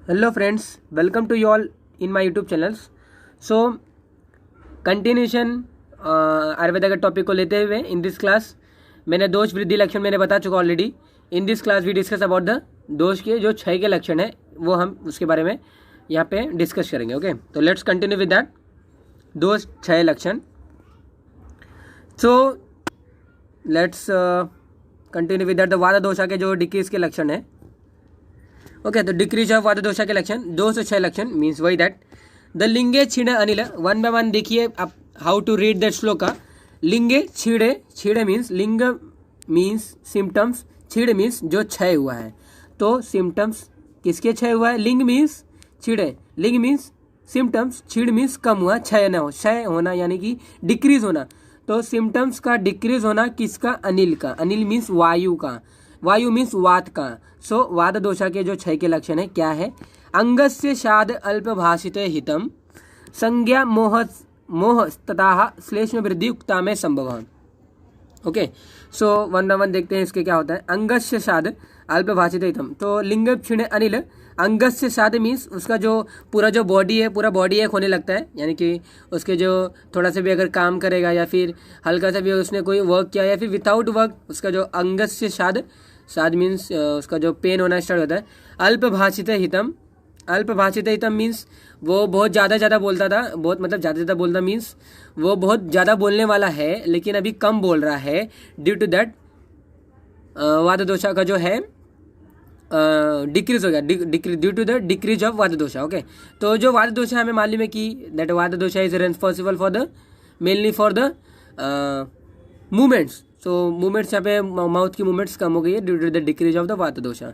Hello friends, welcome to you all in my YouTube channels. So continuation Ayurveda के topic को लेते हुए इन this class मैंने दोष वृद्धि लक्षण मैंने बता चुका already. In this class we discuss about the dosha के जो क्षय के लक्षण है वो हम उसके बारे में यहाँ पे डिस्कस करेंगे. ओके, तो लेट्स कंटिन्यू विद दैट दोष क्षय लक्षण. So let's continue with that the vata दोषा के जो डिक्रीज के लक्षण है. ओके, तो डिक्रीज ऑफ वात दोषा के लक्षण, दोष क्षय लक्षण मीन्स वही दैट द लिंगे छिड़े अनिल. वन बाय वन देखिए आप how to read that shloka. लिंगे छिड़े, छिड़े मीन्स लिंग मीन्स सिम्टम्स, छिड़ मीन्स जो क्षय हुआ है. तो सिम्टम्स किसके क्षय हुआ है? लिंग मीन्स छिड़े, लिंग मीन्स सिम्टम्स, छिड़ मीन्स कम हुआ, क्षय न हो, क्षय होना यानी कि डिक्रीज होना. तो सिम्टम्स का डिक्रीज होना किसका? अनिल का. अनिल मीन्स वायु का, वायु मीन्स वात का. सो वात दोषा के जो क्षय के लक्षण है क्या है? अंगस्य शाद अल्पभाषित हितम संज्ञा मोह मोह तथा श्लेष्म वृद्धि उक्ता में संभव. Okay, so one by one देखते हैं इसके क्या होता है. अंगस्य शाद अल्पभाषित हितम, तो लिंग क्षीण अनिल. अंगस्य शाद मीन्स उसका जो पूरा जो बॉडी है, पूरा बॉडी एक होने लगता है, यानी कि उसके जो थोड़ा सा भी अगर काम करेगा या फिर हल्का सा भी उसने कोई वर्क किया या फिर विदाउट वर्क उसका जो अंगस्य शाद, शाद मीन्स उसका जो पेन होना स्टार्ट होता है. अल्पभाषित हितम, अल्पभाषित हितम मीन्स वो बहुत ज़्यादा बोलता था, बहुत मतलब ज़्यादा बोलता मीन्स वो बहुत ज़्यादा बोलने वाला है लेकिन अभी कम बोल रहा है. ड्यू टू दैट वात दोषा का जो है डिक्रीज हो गया, due to the decrease of vata dosha. Okay, तो जो वात दोषा हमें मालूम है कि that vata dosha is responsible for the mainly for the movements. So movements यहाँ पे माउथ की मूवमेंट्स कम हो गई है due to the decrease of the vata dosha.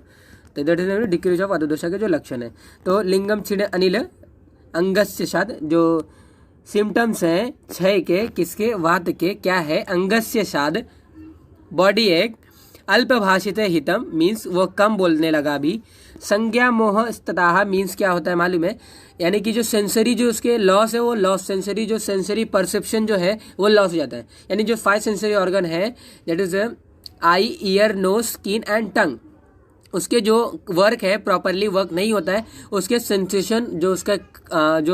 तो that is decrease of vata दोषा के जो लक्षण है. तो लिंगम छिड़ अनिल अंगस्य शाद, जो सिम्टम्स हैं क्षय के किसके? वात के. क्या है? अंगस्य शाद बॉडी एक. अल्पभाषित हितम मीन्स वो कम बोलने लगा भी. संज्ञा मोह तथा मीन्स क्या होता है मालूम है? यानी कि जो सेंसरी जो उसके लॉस है वो लॉस, सेंसरी जो सेंसरी परसेप्शन जो है वो लॉस हो जाता है. यानी जो 5 सेंसरी ऑर्गन है that is eye, ear, nose, skin and tongue, उसके जो वर्क है प्रॉपरली वर्क नहीं होता है. उसके सेंसेशन जो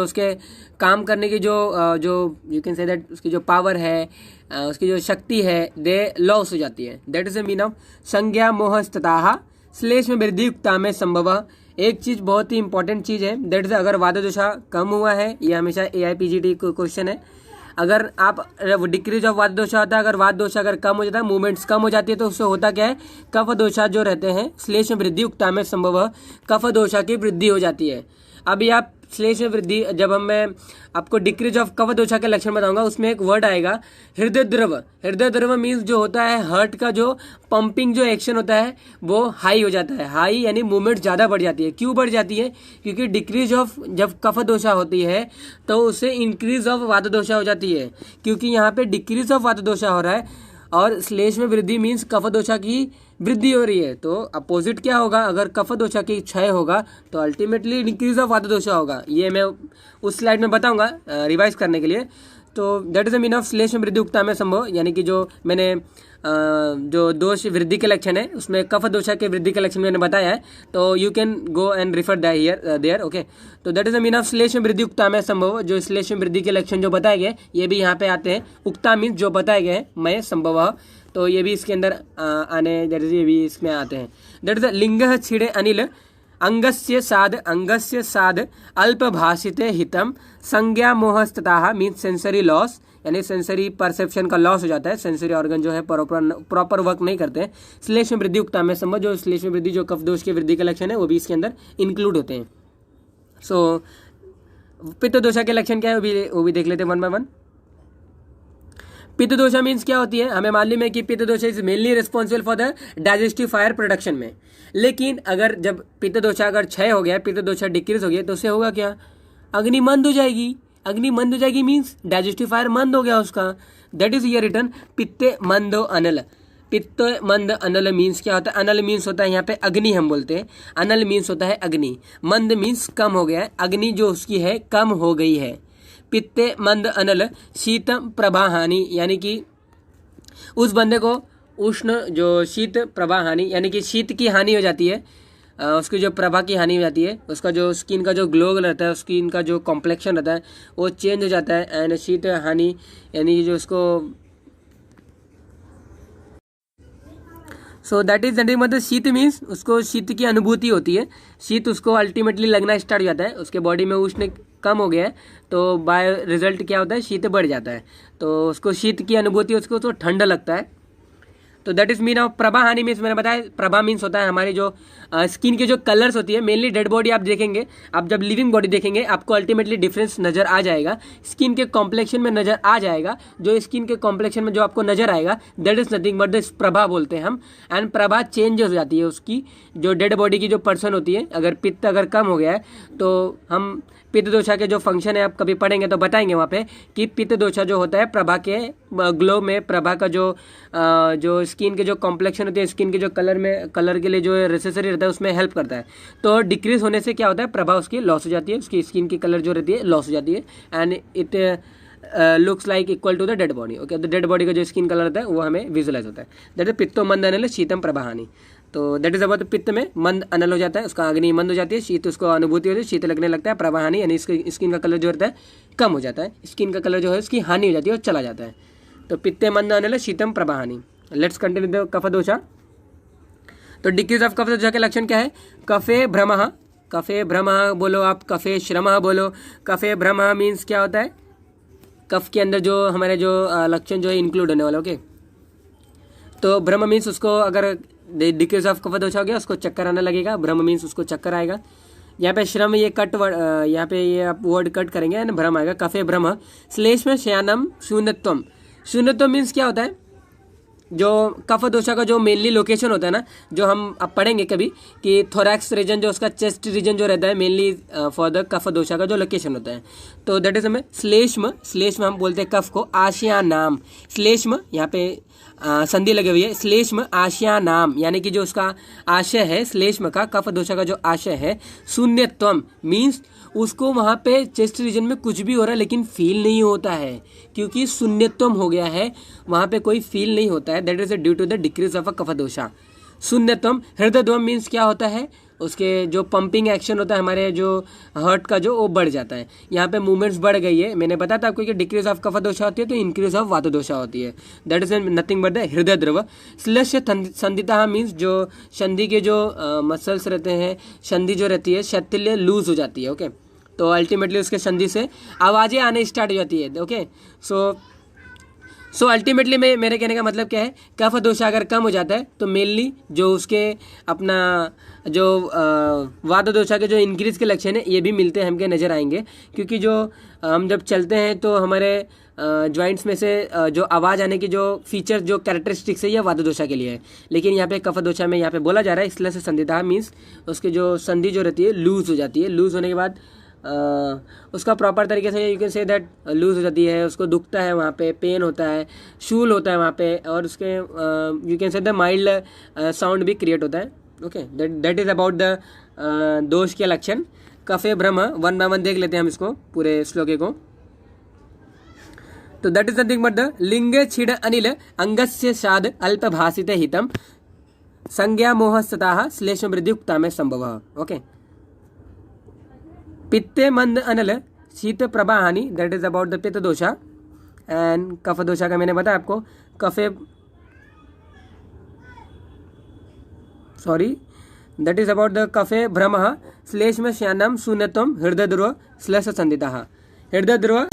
उसके काम करने की जो यू कैन से दैट उसकी जो पावर है, उसकी जो शक्ति है दे लॉस हो जाती है. That is the mean of संज्ञा मोह तथा श्लेष में वृद्धि युक्ता में संभव. एक चीज बहुत ही इंपॉर्टेंट चीज है दैट इज अगर वात दोषा कम हुआ है, ये हमेशा AIPGT क्वेश्चन है. अगर आप डिक्रीज ऑफ वात दोषा होता है, अगर वात दोषा अगर कम हो जाता है, मूवमेंट्स कम हो जाती है, तो उससे होता क्या है? कफ दोषा जो रहते हैं श्लेष में वृद्धि उक्ता में संभव, कफ दोषा की वृद्धि हो जाती है. अभी आप श्लेष में वृद्धि, जब मैं आपको डिक्रीज ऑफ कफ दोषा के लक्षण बताऊंगा उसमें एक वर्ड आएगा हृदय द्रव. हृदय द्रव मीन्स जो होता है हार्ट का जो पंपिंग जो एक्शन होता है वो हाई हो जाता है. हाई यानी मूवमेंट ज़्यादा बढ़ जाती है. क्यों बढ़ जाती है? क्योंकि डिक्रीज ऑफ जब कफ दोषा होती है तो उससे इंक्रीज ऑफ वात दोषा हो जाती है. क्योंकि यहाँ पे डिक्रीज ऑफ वात दोषा हो रहा है और श्लेष में वृद्धि मीन्स कफ दोषा की वृद्धि हो रही है. तो अपोजिट क्या होगा? अगर कफ दोषा की क्षय होगा तो अल्टीमेटली इंक्रीज ऑफ वात दोषा होगा. ये मैं उस स्लाइड में बताऊंगा रिवाइज करने के लिए. तो that is the mean of श्लेष में वृद्धि उक्ता में संभव, यानी कि जो मैंने जो दोष वृद्धि के लक्षण है उसमें कफ दोषा के वृद्धि के लक्षण मैंने बताया है. तो you can go and refer there. Okay, तो that is the mean of श्लेष में वृद्धि उक्ता में संभव. जो श्लेष में वृद्धि के लक्षण जो बताए गए ये भी यहाँ पे आते हैं. उक्ता मीन्स जो बताए गए हैं, मैं संभव, तो ये भी इसके अंदर आने दैट इज ये भी इसमें आते हैं. दैट इज द लिंग छिड़े अनिल अंगस्य साध अल्पभाषित हितम संज्ञा मोह तथा मीन्स सेंसरी लॉस, यानी सेंसरी परसेप्शन का लॉस हो जाता है. सेंसरी ऑर्गन जो है प्रॉपर वर्क नहीं करते हैं. श्लेष में वृद्धि उक्ता में संभव, जो श्लेष में वृद्धि जो कफ दोष की वृद्धि के लक्षण है वो भी इसके अंदर इंक्लूड होते हैं. सो पित्त दोषा के लक्षण क्या है वो भी देख लेते हैं वन बाय वन. पित्त दोषा मीन्स क्या होती है? हमें मालूम है कि pitta dosha is mainly responsible for the digestive fire production में. लेकिन अगर जब पित्त दोषा अगर क्षय हो गया, पित्त दोषा डिक्रीज हो गया, तो उससे होगा क्या? अग्नि मंद हो जाएगी. अग्नि मंद हो जाएगी मीन्स डाइजेस्टिव फायर मंद हो गया उसका. दैट इज हियर रिटन पित्ते मंदो अनल. पित्त मंद अनल मीन्स क्या होता है? अनल मीन्स होता है यहाँ पे अग्नि हम बोलते हैं. अनल मीन्स होता है अग्नि. मंद मीन्स कम हो गया है. अग्नि जो उसकी है कम हो गई है. पित्ते मंद अनल शीतम प्रभा हानि, यानी कि उस बंदे को उष्ण जो शीत प्रभा हानि यानी कि शीत की हानि हो जाती है. उसकी जो प्रभा की हानि हो जाती है, उसका जो स्किन का जो ग्लो रहता है, स्किन का जो कॉम्प्लेक्शन रहता है वो चेंज हो जाता है। एंड शीत हानि यानी जो उसको सो दैट इज नथिंग मतलब शीत मीन्स उसको शीत की अनुभूति होती है। शीत उसको अल्टीमेटली लगना स्टार्ट हो जाता है, उसके बॉडी में उष्ण कम हो गया है तो बाय रिजल्ट क्या होता है, शीत बढ़ जाता है। तो उसको शीत की अनुभूति, उसको तो ठंडा लगता है। तो that is mean of Prabha हानि मीन्स मैंने बताया प्रभा मीन्स होता है हमारी जो स्किन के जो कलर्स होती है। मेनली डेड बॉडी आप देखेंगे, आप जब लिविंग बॉडी देखेंगे आपको अल्टीमेटली डिफरेंस नजर आ जाएगा, स्किन के कॉम्प्लेक्शन में नजर आ जाएगा। जो स्किन के कॉम्प्लेक्शन में जो आपको नजर आएगा that is nothing but the Prabha बोलते हैं हम। एंड प्रभा चेंज हो जाती है उसकी, जो डेड बॉडी की जो पर्सन होती है। अगर पित्त अगर कम हो गया है तो हम पित्त दोषा के जो फंक्शन है आप कभी पढ़ेंगे तो बताएंगे वहाँ पे कि पित्त दोषा जो होता है प्रभा के ग्लो में, प्रभा का जो स्किन के जो कॉम्प्लेक्शन होती है, स्किन के जो कलर के लिए जो नेसेसरी रहता है उसमें हेल्प करता है। तो डिक्रीज होने से क्या होता है, प्रभा उसकी लॉस हो जाती है, उसकी स्किन की कलर जो रहती है लॉस हो जाती है। And it looks like equal to the dead body. Okay, तो डेड बॉडी का जो स्किन कलर होता है वो हमें विजुअलाइज होता है। दैट इज पित्तो मंद अनल शीतम प्रभा हानि। तो दैट इज अबाउट पित्त में मंद अनल हो जाता है, उसका अग्नि मंद हो जाती है, शीत उसको अनुभूति होती है, शीत लगने लगता है, प्रभा हानि यानी इसकी स्किन का कलर जो रहता है कम हो जाता है, स्किन का कलर जो है उसकी हानि हो जाती है और चला जाता है। तो पित्ते मंद अनल शीतम प्रभा हानि। लेट्स कंटिन्यू द कफ दोषा। तो डिक्रीज ऑफ कफ दोषा के लक्षण क्या है, कफे भ्रमः, कफे भ्रमः बोलो आप, कफे श्रमः बोलो। कफे भ्रमः मीन्स क्या होता है, कफ के अंदर जो हमारे जो लक्षण जो है इंक्लूड होने वाला। ओके, तो भ्रम मीन्स उसको अगर डिक्रीज ऑफ कफ दोषा हो गया उसको चक्कर आने लगेगा, भ्रम मीन्स उसको चक्कर आएगा। यहाँ पे श्रम ये कट यहाँ पे ये आप वर्ड कट करेंगे एंड भ्रम आएगा, कफे भ्रम। श्लेष में शयानम शून्यत्वम। शून्यत्व मीन्स क्या होता है, जो कफ दोषा का जो मेनली लोकेशन होता है ना, जो हम अब पढ़ेंगे कभी कि थोरैक्स रीजन जो उसका चेस्ट रीजन जो रहता है मेनली फॉर द कफ दोषा का जो लोकेशन होता है। तो दैट इज हमें श्लेष्म, श्लेष्म हम बोलते हैं कफ को, आशिया नाम। श्लेष्म यहाँ पे संधि लगे हुई है, श्लेष्म आशिया नाम यानी कि जो उसका आशय है श्लेष्म का, कफ दोषा का जो आशय है, शून्यत्वम मीन्स उसको वहाँ पे चेस्ट रीजन में कुछ भी हो रहा है लेकिन फील नहीं होता है, क्योंकि शून्यत्वम हो गया है, वहाँ पे कोई फील नहीं होता है। That is due to the decrease of a kapha dosha. शून्यत्वम। हृदयध्वम मीन्स क्या होता है, उसके जो पंपिंग एक्शन होता है हमारे जो हार्ट का जो वो बढ़ जाता है, यहाँ पे मूवमेंट्स बढ़ गई है। मैंने बताया था आपको कि डिक्रीज ऑफ कफ दोषा होती है तो इंक्रीज ऑफ वात दोषा होती है। That is nothing but the हृदय द्रव। श्लेष्य संधिता मीन्स जो संधि के जो मसल्स रहते हैं, संधि जो रहती है शैथिल्य लूज हो जाती है। ओके, तो अल्टीमेटली उसके संधि से आवाजें आने स्टार्ट हो जाती है। ओके, सो अल्टीमेटली मेरे कहने का मतलब क्या है, कफ दोषा अगर कम हो जाता है तो मेनली जो उसके अपना जो वात दोषा के जो इंक्रीज के लक्षण है ये भी मिलते हैं हमके नजर आएंगे, क्योंकि जो हम जब चलते हैं तो हमारे जॉइंट्स में से जो आवाज़ आने की जो फीचर जो कैरेक्टरिस्टिक्स है ये वात दोषा के लिए है। लेकिन यहाँ पे कफ दोषा में यहाँ पे बोला जा रहा है इसलिए से संधिता मीन्स उसकी जो संधि जो रहती है लूज हो जाती है। लूज होने के बाद उसका प्रॉपर तरीके से you can say that loose हो जाती है, उसको दुखता है, वहाँ पे पेन होता है, शूल होता है वहाँ पे, और उसके यू कैन से द माइल्ड साउंड भी क्रिएट होता है। Okay, that is about the dosha के लक्षण। कफे भ्रम वन बाय वन देख लेते हैं हम इसको पूरे श्लोके को। तो that is nothing but the लिंगे छिड़ अनिल अंगस्य शाद अल्प भाषित हितम संज्ञा मोह सताह श्लेष वृद्धि उक्ता में संभव। ओके, पित्ते मंद अनल शीत प्रभा हानि, दैट इज अबाउट द पित्त दोषा। एंड कफ दोषा का मैंने बताया आपको, कफे दैट इज अबाउट द कफे भ्रम श्लेष में श्यानम शून्यतम हृदय ध्रुव श्लेष संधिता। हृदय ध्रुव